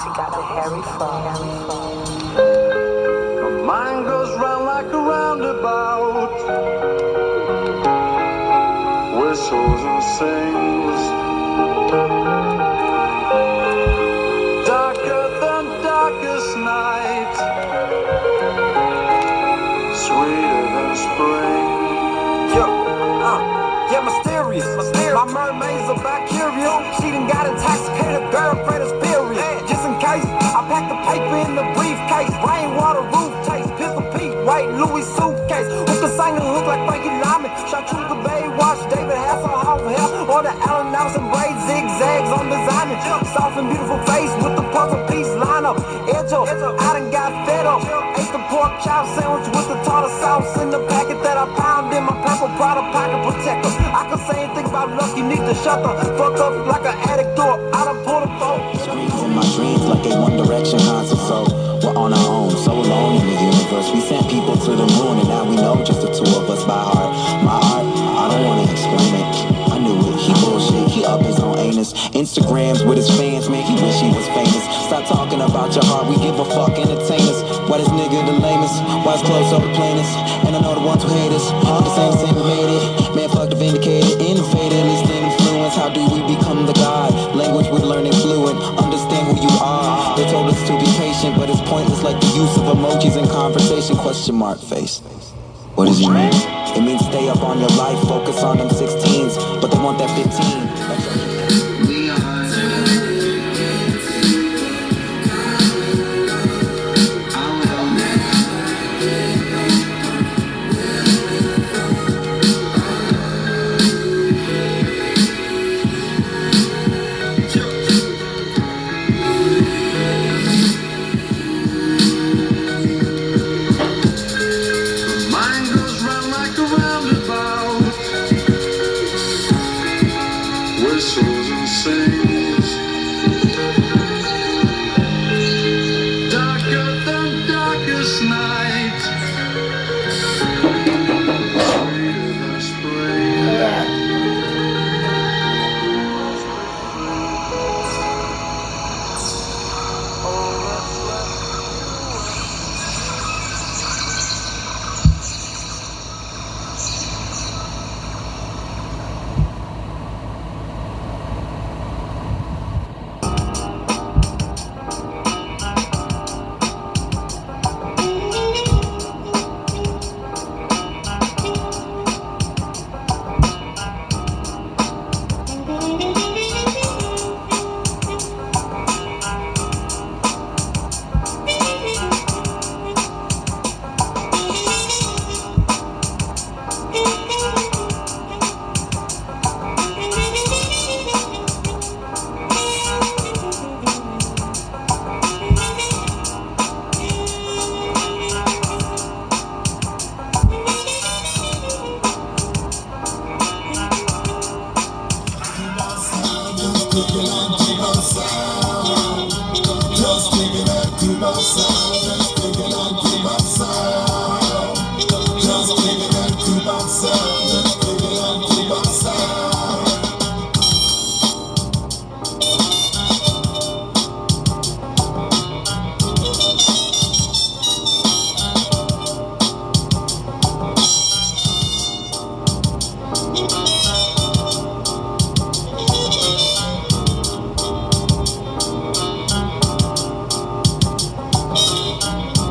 She got the hairy phone. My mind goes round like a roundabout, whistles and sings. Darker than darkest night, sweeter than spring. Yeah, mysterious. My mermaids are back curious. She done got intoxicated, girlfriend is furious. Just in case, I packed the paper in the briefcase. Rainwater roof chase, Pistol Pete, white Louis suitcase. Who can sing and hook like Frankie Lyman? Chartreuse Bay, watch David Hasselhoff hair. Or the Allen Nelson braids, zigzags on designing. Soft and beautiful face with the puzzle piece lineup. Edge-o, I done got fed up. Ate the pork chop sandwich with the tartar sauce in the packet that I found in my purple Prada pocket protector. I can say anything about luck, you need to shut the fuck up like an addict door. I done pulled a phone. Screams in my dreams like a One Direction concert, so we're on our own, so alone in the universe. We sent people to the moon and now we know just the two of us by heart. My art, I don't wanna explain it. I knew it, he bullshit, he up his own anus. Instagrams with his fans, man, he wish he was famous. Stop talking about your heart, we give a fuck, entertain us. Why this nigga the lamest? Why his clothes so the plainest? And I know the ones who hate us, the same who made it. Man, fuck the vindicated, invaded, listening influence. How do we become the god? Language we're learning fluent, understand who you are. They told us to be patient, but it's pointless like the use of emojis in conversation, question mark face. What does it mean? It means stay up on your life, focus on them 16s, but they want that 15. Whistles and sings. Darker than darkest night, sweeter than spring.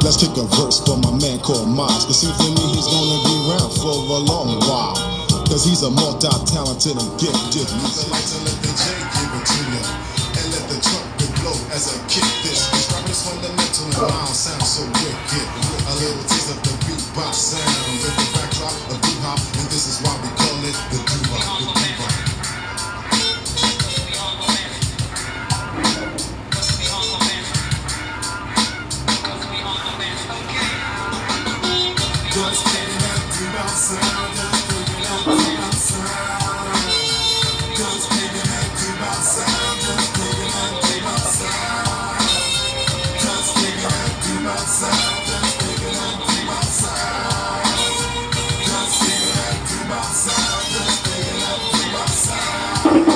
Let's kick a verse for my man called Miles. Cause seems to me he's gonna be around for a long while. Cause he's a multi-talented and gifted. Let the lights and let the J give it to you. And let the trumpet blow as I kick this. This rap is fundamental and Miles sounds so wicked. A little taste of the beatbox sound with the backdrop of doo-hop. And this is why we call it the doo-wop, the doo-wop. Just taking that doo-wop sound, just taking that doo-wop sound. Just taking that doo-wop sound, just taking that doo-wop sound. Just taking that doo-wop sound, just taking that doo-wop sound. Just taking that doo-wop sound, just taking that doo-wop sound.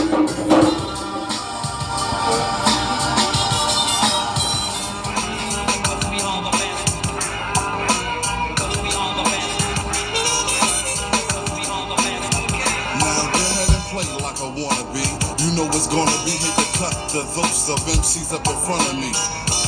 Gonna be here to cut the those of MCs up in front of me.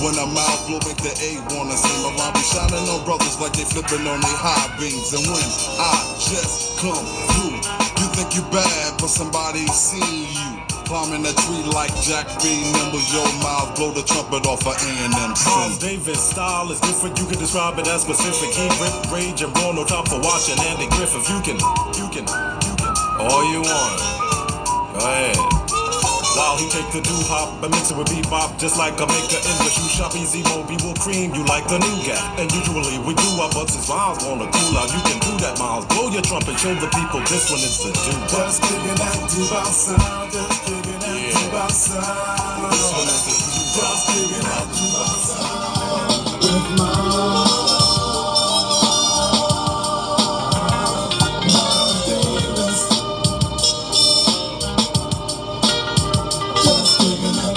When I'm out, blow make the A wanna sing around. Be shining on brothers like they flipping on their high beams. And when I just come through, you think you bad, but somebody seen you. Climbing a tree like Jack B. Nimble your mouth, blow the trumpet off of A&MC. Miles Davis style is different, you can describe it as specific. He rip, rage, and blow, no time for watching Andy Griffith. You can, all you want. Go ahead. While he take the doo-hop and mix it with bebop, just like a maker English. You shop easy, Moby will cream you like the new guy. And usually we do our butts since Miles wanna cool out. You can do that, Miles. Blow your trumpet, show the people this one is the do. Just digging that doo-bop sound, just digging that doo-bop sound. This one is the doo-bop. Just digging that doo-bop sound. With Miles Davis. Just digging that.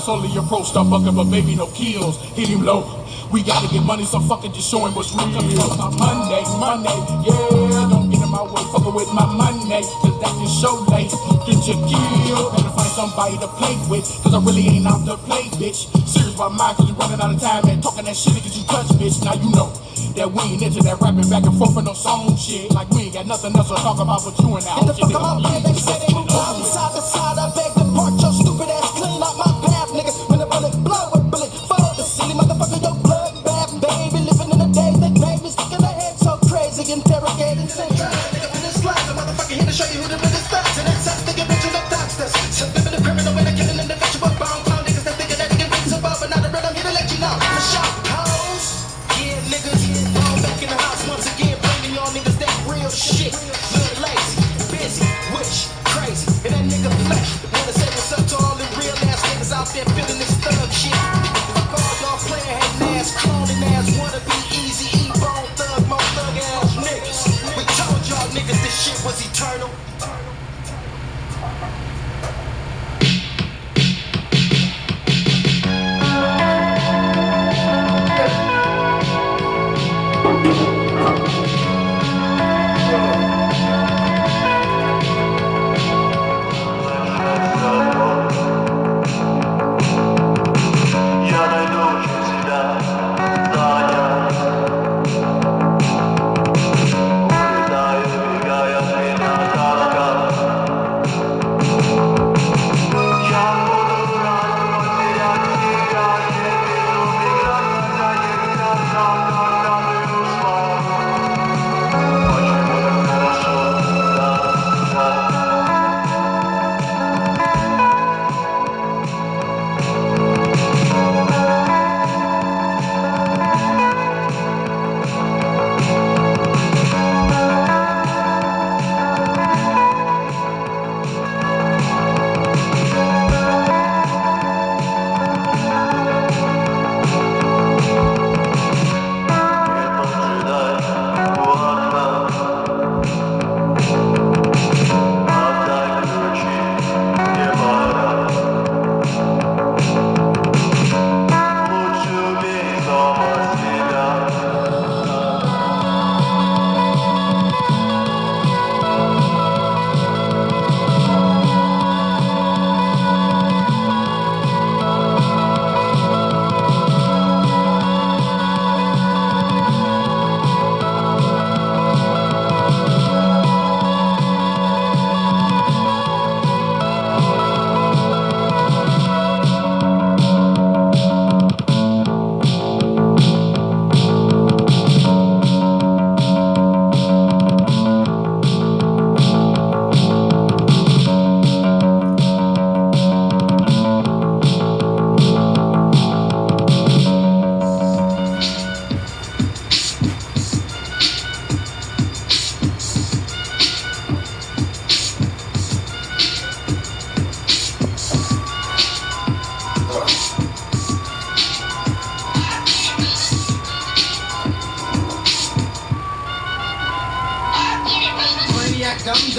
Only your pro stop bucket, but baby, no kills. Hit him low. We gotta get money, so fucking just show him what's real. Monday, yeah, don't get in my way, fucking with my money, cause that is show late. Get your kill, better find somebody to play with, cause I really ain't out to play, bitch. Serious about mine, cause you running out of time and talking that shit to get you touched, bitch. Now you know that we ain't into that rapping back and forth for no song shit. Like we ain't got nothing else to talk about but you and that whole shit. Get the fuck out, man, they say they move from side to side. I beg to part your stupid ass clean out my path, niggas. When the bullet blow a bullet, follow the silly motherfucker, your blood bath, baby. Living in the day that made me sticking my head so crazy, interrogating, saying, nigga, in this life, the motherfucker here to show you who the realest thugs. And that's us, nigga, bitch, and the doctors. Some living the criminal and the killing individual. Bone clown niggas that thinking that they can beat above, but not the real, I'm here to let you know. The shop hoes, yeah, niggas, all back in the house once again, bringing y'all niggas that real shit. Little lazy, busy, wish, crazy.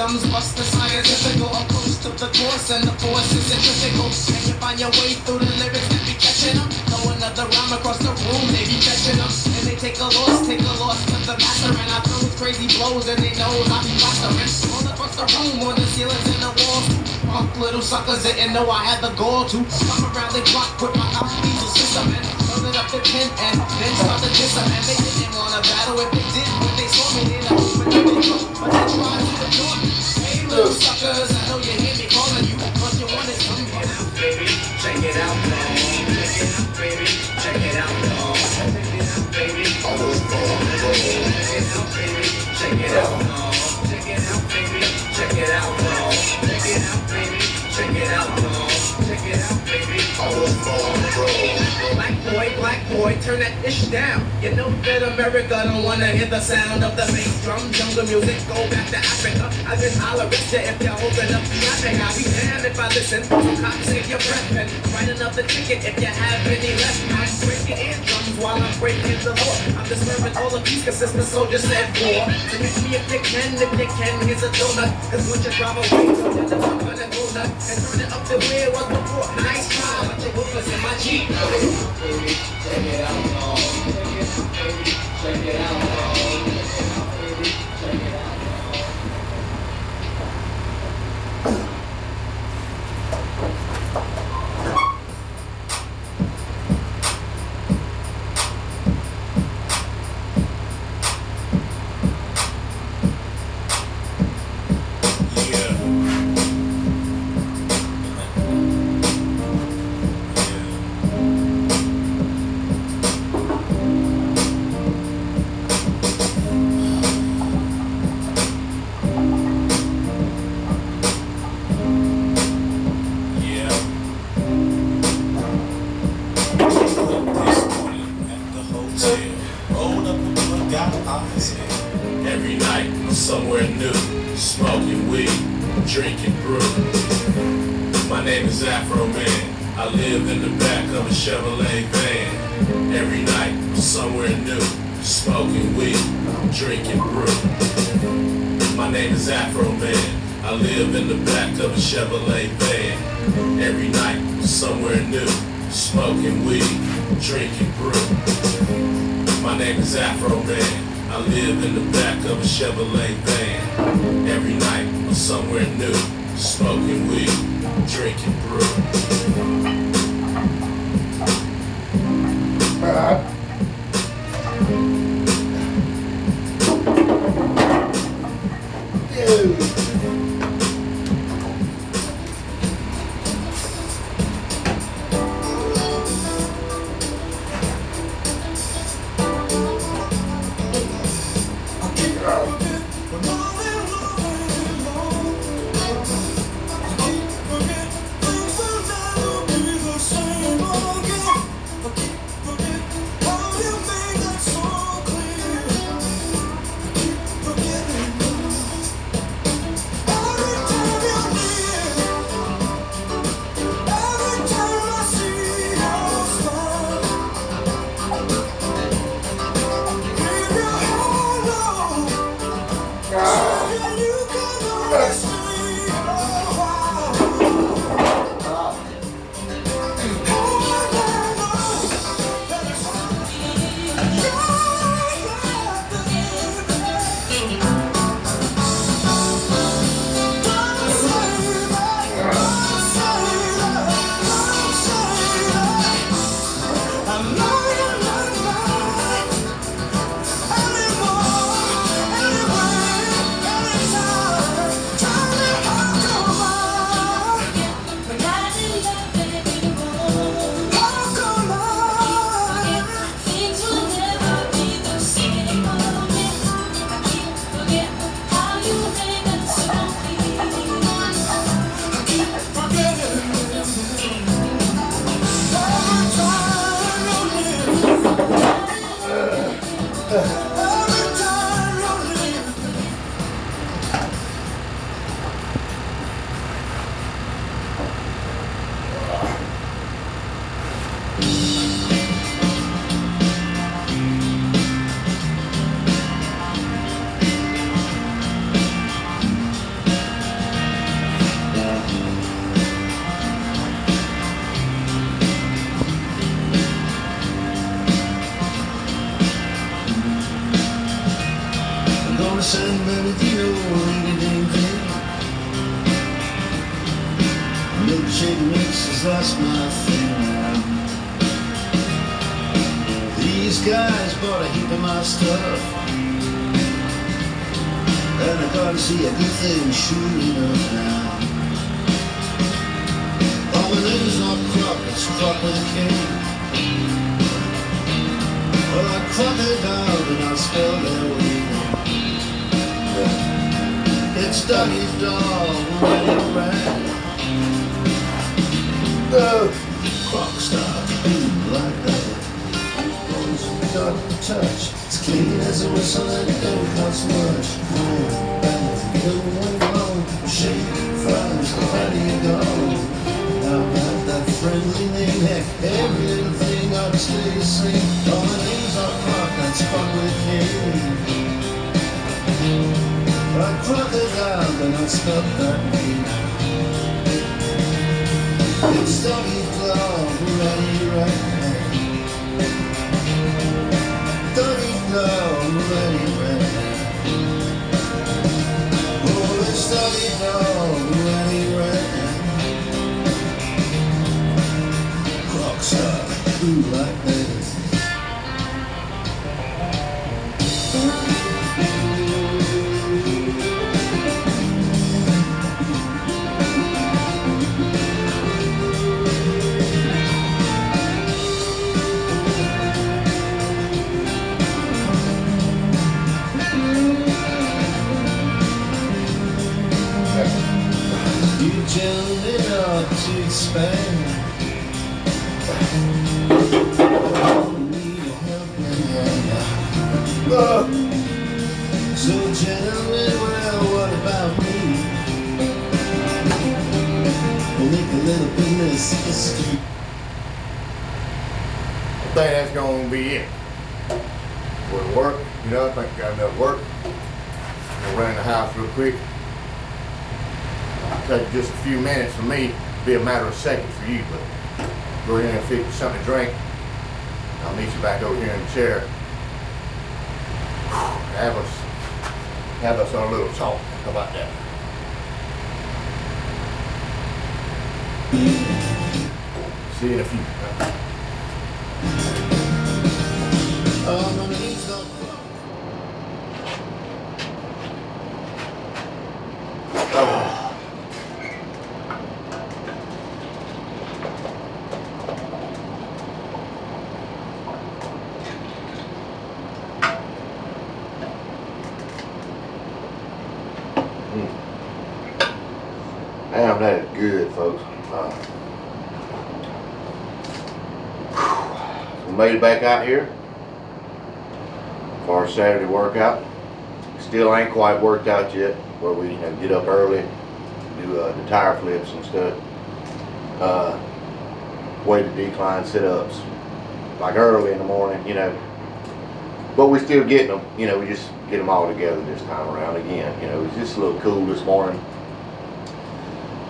drums bust the scientifical approach to the course, and the force is centrifugal. Can you find your way through the lyrics that be catching them? Throw another rhyme across the room, they be catching them. And they take a loss to the master. And I throw crazy blows and they know I be plastering. All across the room, on the ceilings and the walls. Punk little suckers didn't know I had the gall to come around the block with my diesel system and turn it up to 10 and then start to diss them. And they didn't want to battle. If they did, when they saw me, they know but they tried to ignore me. Hey little suckers, I know you hear me calling you, but you want it from me now, baby. Check it out, man. Check it out, baby. Check it out, man. Check it out, baby. Check it out, baby. Check it out, man. Check it out, baby. Check it out, man. Check it out, baby. Check it out, man. Check it out, baby. Black boy, turn that ish down. You know that America don't wanna hear the sound of the bass drum. Jungle music, go back to Africa. I just holler at you if you open up the app. I'll be damned if I listen. Cops save your breath and write another ticket if you have any left. I'm breaking eardrums while I'm breaking the law. I'm disturbing all the peace, cause the soldier said war. So reach me if you can, here's a donut. Cause once you drive away, you're never gonna go nut. And turn it up the way it was before. Nice try, but your hookers in my Jeep. Check it out, no. Check it out, no. Check it out. Every night, somewhere new, smoking weed, drinking brew. My name is Afro Man. I live in the back of a Chevrolet van. Every night, somewhere new, smoking weed, drinking brew. My name is Afro Man. I live in the back of a Chevrolet van. Every night, somewhere new, smoking weed, drinking brew. My name is Afro Man. I live in the back of a Chevrolet van. Every night, somewhere new, smoking weed, drinking brew. How you made that so clear? Shake mixes, that's my thing now. These guys bought a heap of my stuff, and I gotta see a good thing sure enough now. Oh, my name's not Croc, it's Croc with a K. Well, I crocodile and I'll spell their way. It's Doggy's dog, ready to ride. The Croc style, like that. Dark to touch, it's clean as a whistle and it don't cost much. Going wrong, shake, fries, how do you go? How about that friendly name? Heck, every little thing ought to stay the same. All my names are Croc, that's fun with me. Like crocodile, then I stop that way. It's Doggy Dog, ready right now. Doggy Dog, ready right now. Oh, it's Doggy Dog, ready right now. Croc style, ooh, like that. You tell me not to expand. I need a helping hand. So gentlemen, well, what about me? We'll make a little business history. I think that's going to be it. For the work, you know, I think I got enough work. We'll run in the house real quick. It'll take just a few minutes for me. It'll be a matter of seconds for you, but go ahead and fix something to drink. I'll meet you back over here in the chair. Have us on a little talk. How about that? See you in a few. My name's not Croc. Damn, that is good, folks. We made it back out here for our Saturday workout. Still ain't quite worked out yet, where we get up early, do the tire flips and stuff, weighted decline sit-ups, like early in the morning, But we still getting them, we just get them all together this time around again. It was just a little cool this morning.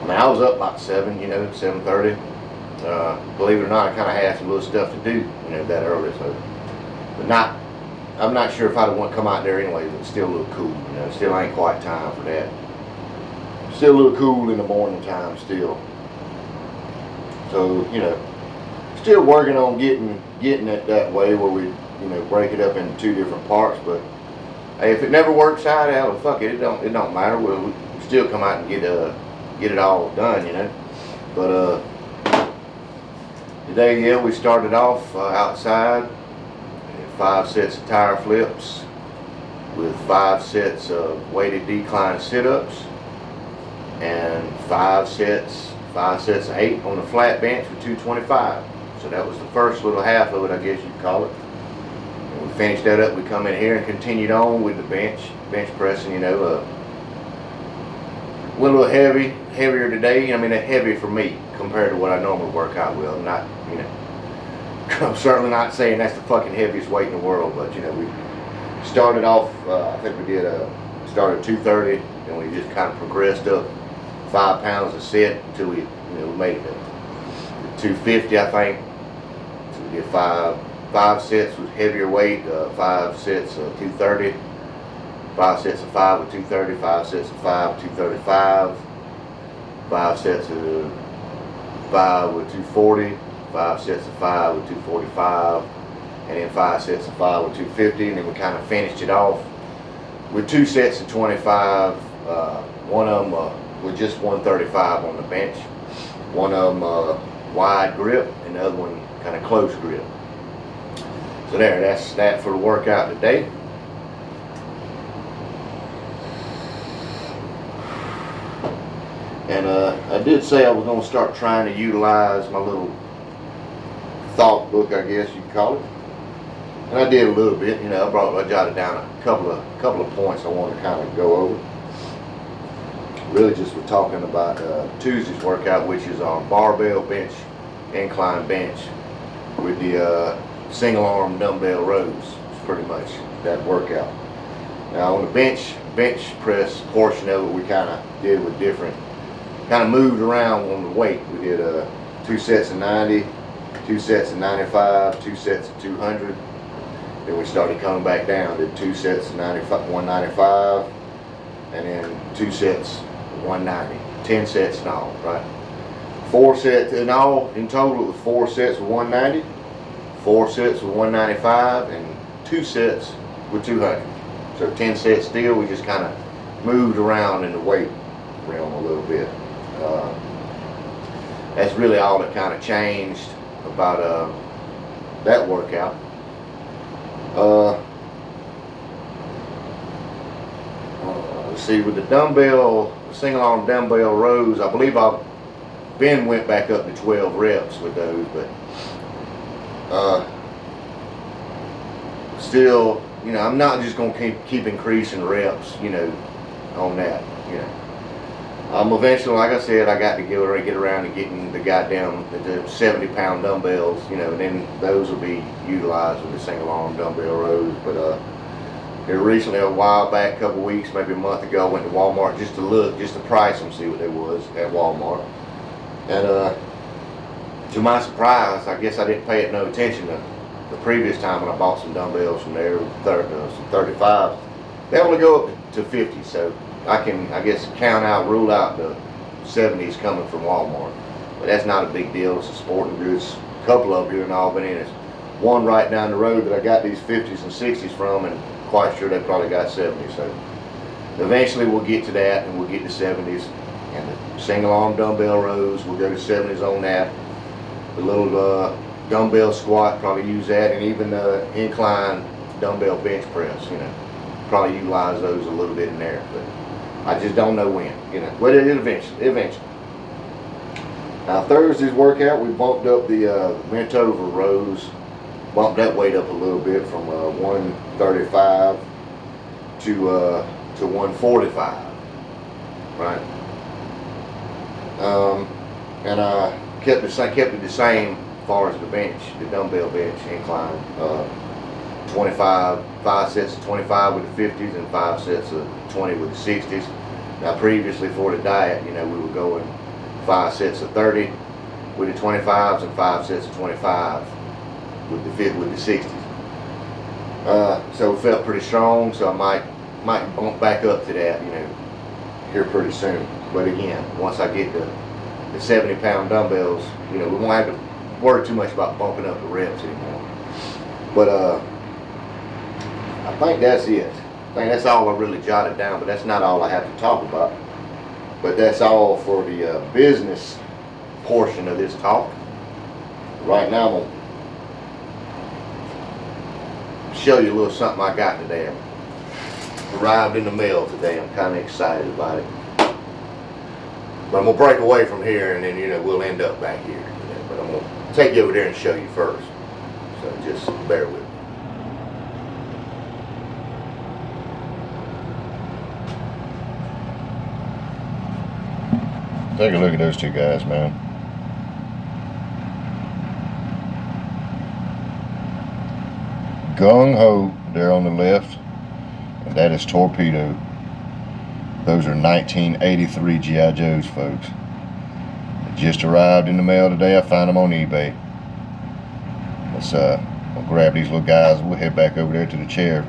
I mean, I was up about 7:30. Believe it or not, I kind of had some little stuff to do, that early. So, but I'm not sure if I'd want to come out there anyway. But it's still a little cool, Still ain't quite time for that. Still a little cool in the morning time still. So, still working on getting it that way where we, break it up into two different parts. But hey, if it never works out, hell, fuck it. It don't matter. We still come out and get it all done, But today, we started off outside, 5 sets of tire flips with 5 sets of weighted decline sit-ups and 5 sets of 8 on the flat bench with 225. So that was the first little half of it, I guess you'd call it. And we finished that up. We come in here and continued on with the bench pressing. Went a little heavier today. I mean, heavy for me compared to what I normally work out with. I'm not, I'm certainly not saying that's the fucking heaviest weight in the world, but we started off. I think we did started 230, and we just kind of progressed up 5 pounds a set until we made it to 250, I think. So we did five sets with heavier weight, 5 sets of 230. 5 sets of 5 with 230, 5 sets of 5 with 235, 5 sets of 5 with 240, 5 sets of 5 with 245, and then 5 sets of 5 with 250, and then we kind of finished it off with 2 sets of 25. One of them with just 135 on the bench, one of them wide grip, and the other one kind of close grip. So that's that for the workout today. And I did say I was going to start trying to utilize my little thought book, I guess you could call it. And I did a little bit, I jotted down a couple of points I wanted to kind of go over. Really just we're talking about Tuesday's workout, which is our barbell bench, incline bench with the single arm dumbbell rows. It's pretty much that workout. Now on the bench press portion of it, we kind of did with different, kind of moved around on the weight. We did 2 sets of 90, 2 sets of 95, 2 sets of 200. Then we started coming back down, did 2 sets of 195, and then 2 sets 190, 10 sets in all, right? 4 sets in all, in total it was 4 sets with 190, 4 sets with 195, and 2 sets with 200. So 10 sets still, we just kind of moved around in the weight realm a little bit. That's really all that kind of changed about that workout. Let's see, with the dumbbell, single arm dumbbell rows, I believe Ben went back up to 12 reps with those, but still, I'm not just going to keep increasing reps, on that, eventually, like I said, I got to get around to getting the goddamn the 70-pound dumbbells, and then those will be utilized with the single arm dumbbell rows. But here recently, a while back, a couple weeks, maybe a month ago, I went to Walmart just to price them, see what they was at Walmart. And to my surprise, I guess I didn't pay it no attention to the previous time when I bought some dumbbells from there, some 35s. They only go up to 50, so I can, I guess, rule out the 70s coming from Walmart. But that's not a big deal. It's a sporting goods, a couple of them here in Albany, and there's one right down the road that I got these 50s and 60s from, and quite sure they probably got 70s. So eventually we'll get to that, and we'll get to 70s. And the single arm dumbbell rows, we'll go to 70s on that. The little dumbbell squat, probably use that, and even the incline dumbbell bench press, probably utilize those a little bit in there. But I just don't know when, but eventually. Now Thursday's workout, we bumped up the bent over rows, bumped that weight up a little bit from 135 to 145, right? And I kept it the same as far as the bench, the dumbbell bench incline. 25, 5 sets of 25 with the 50s and 5 sets of 20 with the 60s. Now previously for the diet, we were going 5 sets of 30 with the 25s and 5 sets of 25 with the 60s. So it felt pretty strong, so I might bump back up to that, here pretty soon. But again, once I get the 70-pound dumbbells, we won't have to worry too much about bumping up the reps anymore. But I think that's it. I think that's all I really jotted down, but that's not all I have to talk about. But that's all for the business portion of this talk. Right now, I'm going to show you a little something I got today. Arrived in the mail today. I'm kind of excited about it. But I'm going to break away from here, and then, we'll end up back here. But I'm going to take you over there and show you first. So just bear with me. Take a look at those two guys, man. Gung Ho there on the left, and that is Torpedo. Those are 1983 G.I. Joes, folks. They just arrived in the mail today. I found them on eBay. Let's we'll grab these little guys. We'll head back over there to the chair.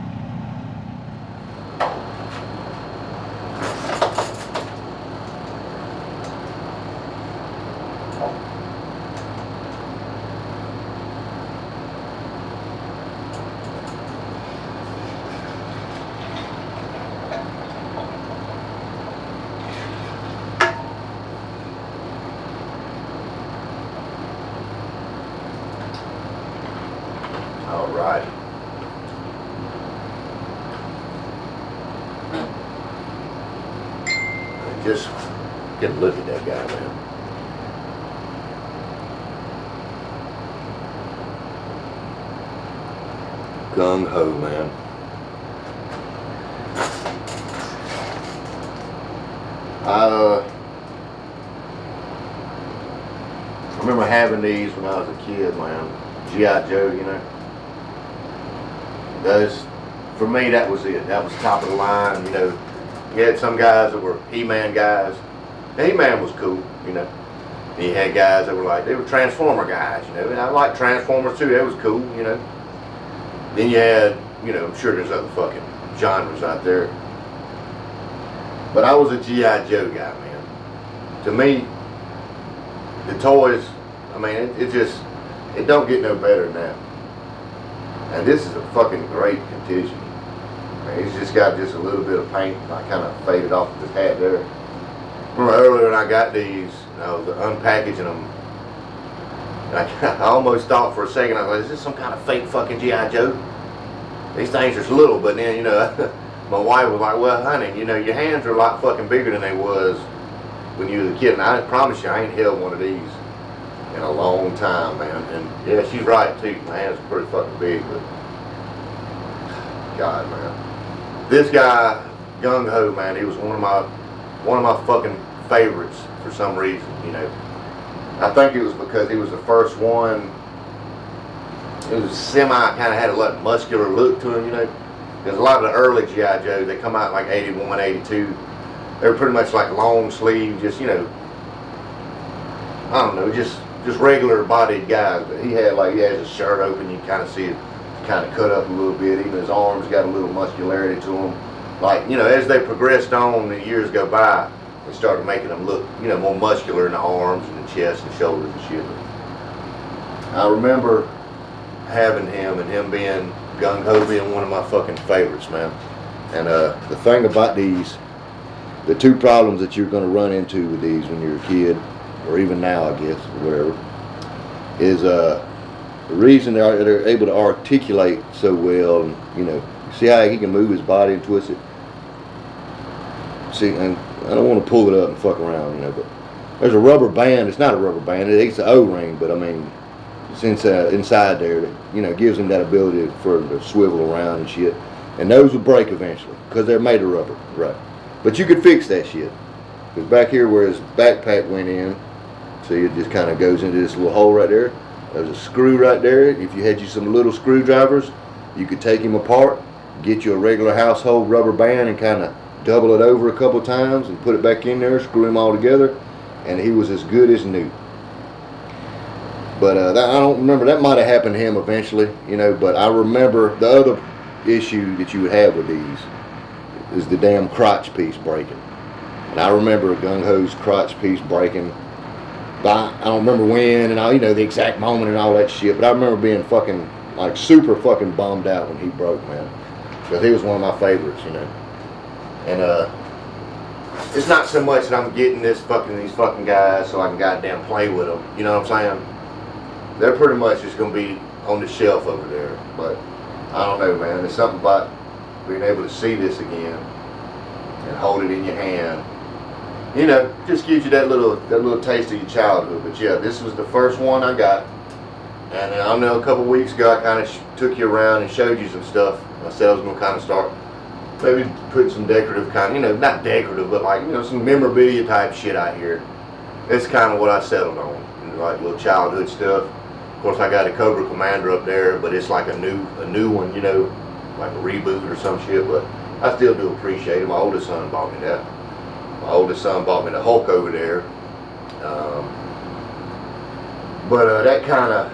All right. Just get a look at that guy, man. Gung ho, man. I remember having these when I was a kid, man. G.I. Joe, you know. Those, for me, that was it. That was top of the line, you know. You had some guys that were He-Man guys. He-Man was cool, you know. And you had guys that were like, they were Transformer guys, you know. And I liked Transformers too, that was cool, you know. Then you had, you know, I'm sure there's other fucking genres out there. But I was a G.I. Joe guy, man. To me, the toys, I mean, it don't get no better than that. And this is a fucking great condition. I mean, he's just got just a little bit of paint. I kind of faded off of his hat there. Remember earlier when I got these, and I was unpackaging them, and I almost thought for a second, I was like, is this some kind of fake fucking G.I. Joe? These things are little, but then, you know, my wife was like, well, honey, you know, your hands are a lot fucking bigger than they was when you was a kid. And I promise you, I ain't held one of these in a long time, man. And yeah, she's right too. My hands are pretty fucking big, but God, man. This guy, Gung Ho, man, he was one of my fucking favorites for some reason, you know. I think it was because he was the first one. It was kind of had a like muscular look to him, you know. Because a lot of the early G.I. Joes, they come out like 81, 82. They were pretty much like long sleeve, just, you know, I don't know, just regular bodied guys. But he has his shirt open, you kind of see it kind of cut up a little bit. Even his arms got a little muscularity to them. Like, you know, as they progressed on, the years go by, they started making them look, you know, more muscular in the arms and the chest and shoulders and shit. I remember having him and him being Gung Ho being one of my fucking favorites, man. And the thing about these, the two problems that you're going to run into with these when you're a kid, or even now, I guess, or whatever, is the reason they're able to articulate so well, and, you know, see how he can move his body and twist it. See, and I don't want to pull it up and fuck around, you know, but there's a rubber band. It's not a rubber band. It's an O-ring, but I mean, it's inside there that, you know, gives him that ability for him to swivel around and shit. And those will break eventually because they're made of rubber, right? But you could fix that shit. Because back here where his backpack went in, see, it just kind of goes into this little hole right there. There's a screw right there. If you had you some little screwdrivers, you could take him apart, get you a regular household rubber band and kind of double it over a couple times and put it back in there, screw him all together, and he was as good as new. But I don't remember, that might have happened to him eventually, you know, but I remember the other issue that you would have with these is the damn crotch piece breaking. And I remember Gung Ho's crotch piece breaking. But I don't remember when and all, you know, the exact moment and all that shit, but I remember being fucking, like, super fucking bummed out when he broke, man. Because he was one of my favorites, you know. And it's not so much that I'm getting these fucking guys so I can goddamn play with them, you know what I'm saying? They're pretty much just going to be on the shelf over there. But I don't know, man. There's something about being able to see this again and hold it in your hand. You know, just gives you that little taste of your childhood. But yeah, this was the first one I got. And I know a couple weeks ago I kind of took you around and showed you some stuff. I said I was going to kind of start maybe putting some decorative kind of, you know, not decorative, but like, you know, some memorabilia type shit out here. It's kind of what I settled on. You know, like little childhood stuff. Of course, I got a Cobra Commander up there, but it's like a new one, you know, like a reboot or some shit. But I still do appreciate it. My oldest son bought me that. My oldest son bought me the Hulk over there. But that kind of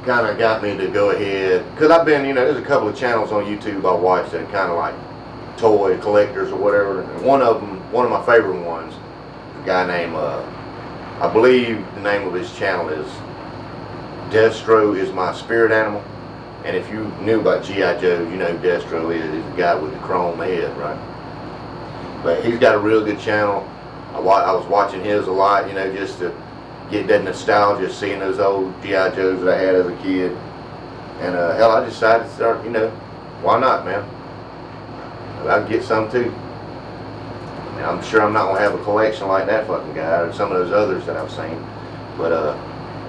got me to go ahead, because I've been, you know, there's a couple of channels on YouTube I watch that are kind of like toy collectors or whatever. And one of my favorite ones, a guy named, I believe the name of his channel is Destro Is My Spirit Animal. And if you knew about G.I. Joe, you know who Destro is. He's the guy with the chrome head, right? But he's got a real good channel. I was watching his a lot, you know, just to get that nostalgia, seeing those old G.I. Joes that I had as a kid. And hell, I decided to start, you know, why not, man? I can get some too. I mean, I'm sure I'm not gonna have a collection like that fucking guy or some of those others that I've seen. But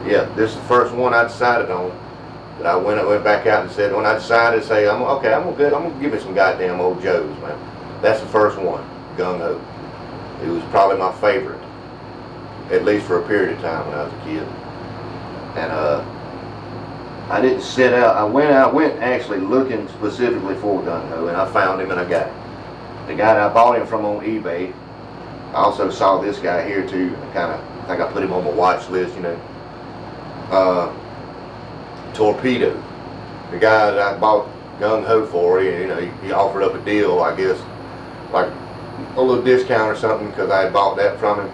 yeah, this is the first one I decided on. That I went back out and said, when I decided to say, I'm gonna give me some goddamn old Joes, man. That's the first one, Gung Ho. It was probably my favorite, at least for a period of time when I was a kid. And I didn't set out. I went actually looking specifically for Gung Ho, and I found him and I got him. The guy that I bought him from on eBay. I also saw this guy here too. I think I put him on my watch list, you know. Torpedo, the guy that I bought Gung Ho for, you know, he offered up a deal, I guess, like a little discount or something, because I had bought that from him.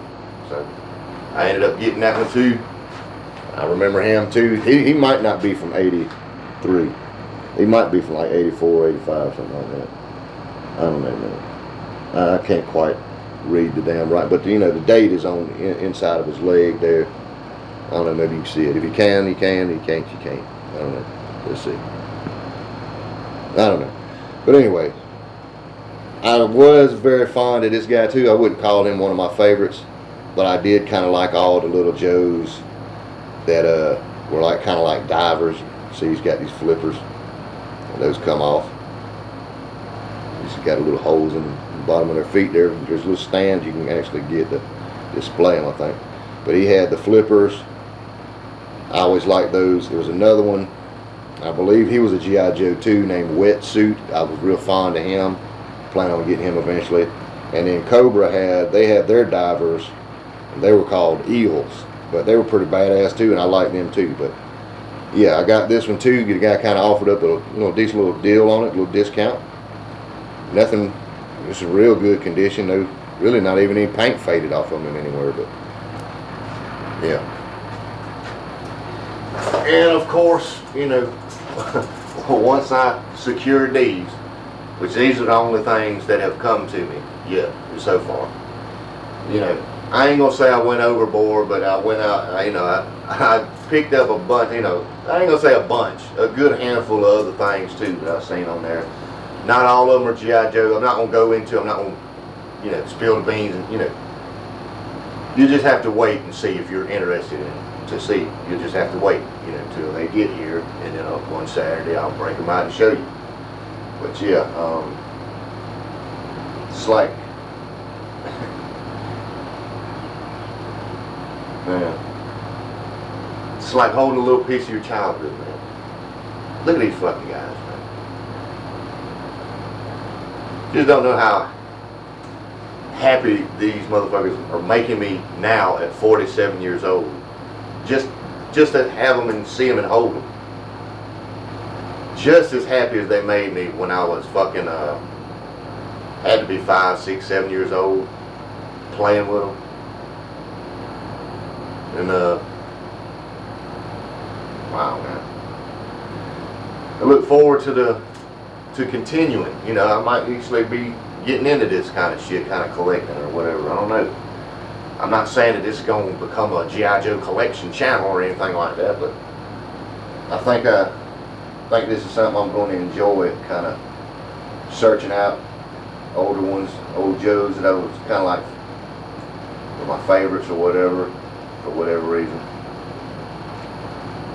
So I ended up getting that one too. I remember him too. He might not be from 83. He might be from like 84, 85, something like that. I don't know, man. I can't quite read the damn right, but you know, the date is on inside of his leg there. I don't know, maybe you can see it. If you can, you can. If you can't, you can't. I don't know. Let's see. I don't know. But anyway, I was very fond of this guy too. I wouldn't call him one of my favorites, but I did kind of like all the little Joes that were like kind of like divers. See, he's got these flippers. And those come off. He's got a little holes in the bottom of their feet there. There's little stands you can actually get to display them, I think. But he had the flippers. I always liked those. There was another one, I believe he was a G.I. Joe too, named Wetsuit. I was real fond of him. Plan on getting him eventually. And then Cobra had their divers, and they were called Eels. But they were pretty badass too, and I liked them too. But yeah, I got this one too. The guy kind of offered up a decent little deal on it, a little discount. Nothing, it's in real good condition. No, really not even any paint faded off of them anywhere. But yeah. And of course, you know, once I secured these, which these are the only things that have come to me yet so far. You know, I ain't gonna say I went overboard, but I went out, you know, I picked up a bunch, you know, I ain't gonna say a bunch, a good handful of other things too that I've seen on there. Not all of them are G.I. Joe. I'm not gonna go into, I'm not gonna, you know, spill the beans, and you know, you just have to wait and see if you're interested in it. To see, you just have to wait, you know, until they get here, and then one Saturday I'll break them out and show you. But yeah, it's like, man, it's like holding a little piece of your childhood, man. Look at these fucking guys, man. Just don't know how happy these motherfuckers are making me now at 47 years old. Just to have them and see them and hold them. Just as happy as they made me when I was fucking, had to be 5, 6, 7 years old, playing with them. And, wow, man. I look forward to continuing. You know, I might actually be getting into this kind of shit, kind of collecting or whatever. I don't know. I'm not saying that this is going to become a G.I. Joe collection channel or anything like that, but I think this is something I'm going to enjoy, kind of searching out older ones, old Joes that I was kind of like were my favorites or whatever, for whatever reason.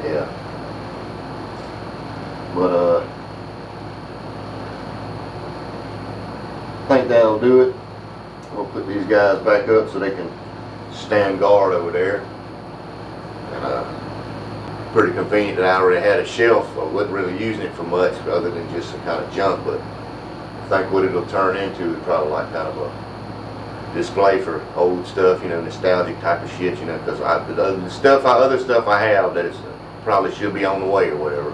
Yeah. But I think that'll do it. We'll put these guys back up so they can stand guard over there. And pretty convenient that I already had a shelf. I wasn't really using it for much other than just some kind of junk, but I think what it'll turn into is probably like kind of a display for old stuff, you know, nostalgic type of shit, you know, because other stuff I have that is probably should be on the way or whatever.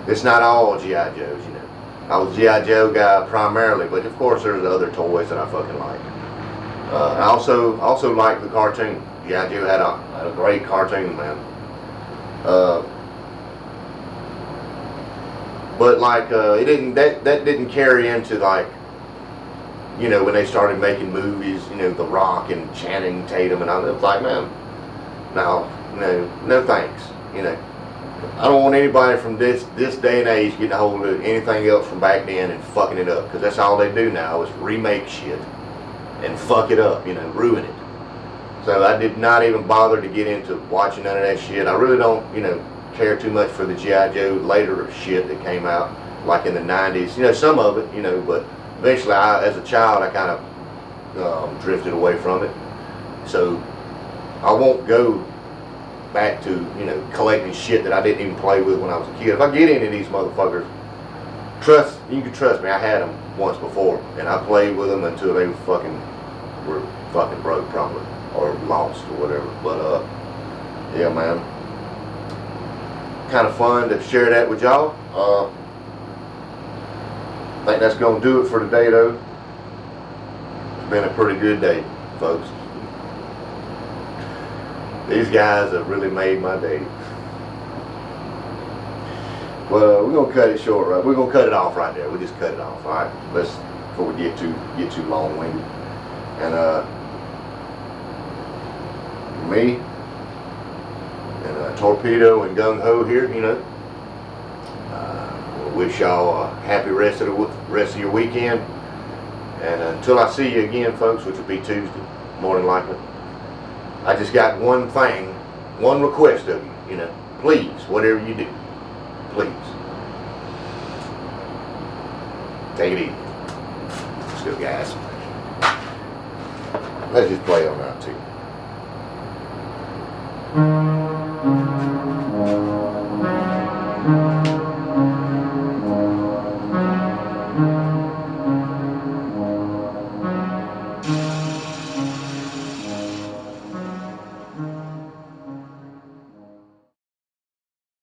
It's not all G.I. Joes, you know. I was a G.I. Joe guy primarily, but of course there's other toys that I fucking like. I also like the cartoon. G.I. Joe had a great cartoon, man. But like it didn't that didn't carry into like, you know, when they started making movies, you know, The Rock and Channing Tatum, and I was like, man, no thanks, you know. I don't want anybody from this day and age getting a hold of anything else from back then and fucking it up, because that's all they do now is remake shit and fuck it up, you know, ruin it. So I did not even bother to get into watching none of that shit. I really don't, you know, care too much for the G.I. Joe later shit that came out, like in the 90s. You know, some of it, you know, but eventually, as a child, I kind of drifted away from it. So I won't go back to, you know, collecting shit that I didn't even play with when I was a kid. If I get any of these motherfuckers, you can trust me, I had them once before, and I played with them until they were fucking broke probably, or lost or whatever. But yeah, man, kind of fun to share that with y'all. I think that's gonna do it for today, though. It's been a pretty good day, folks. These guys have really made my day. Well, we're gonna cut it short, right? We're gonna cut it off right there. We just cut it off, all right? Let's, before we get too long-winded. And me and Torpedo and Gung Ho here, you know. We'll wish y'all a happy rest of your weekend. And until I see you again, folks, which will be Tuesday, more than likely. I just got one thing, one request of you, you know, please, whatever you do, please, take it easy. Let's go, guys. Let's just play on that too.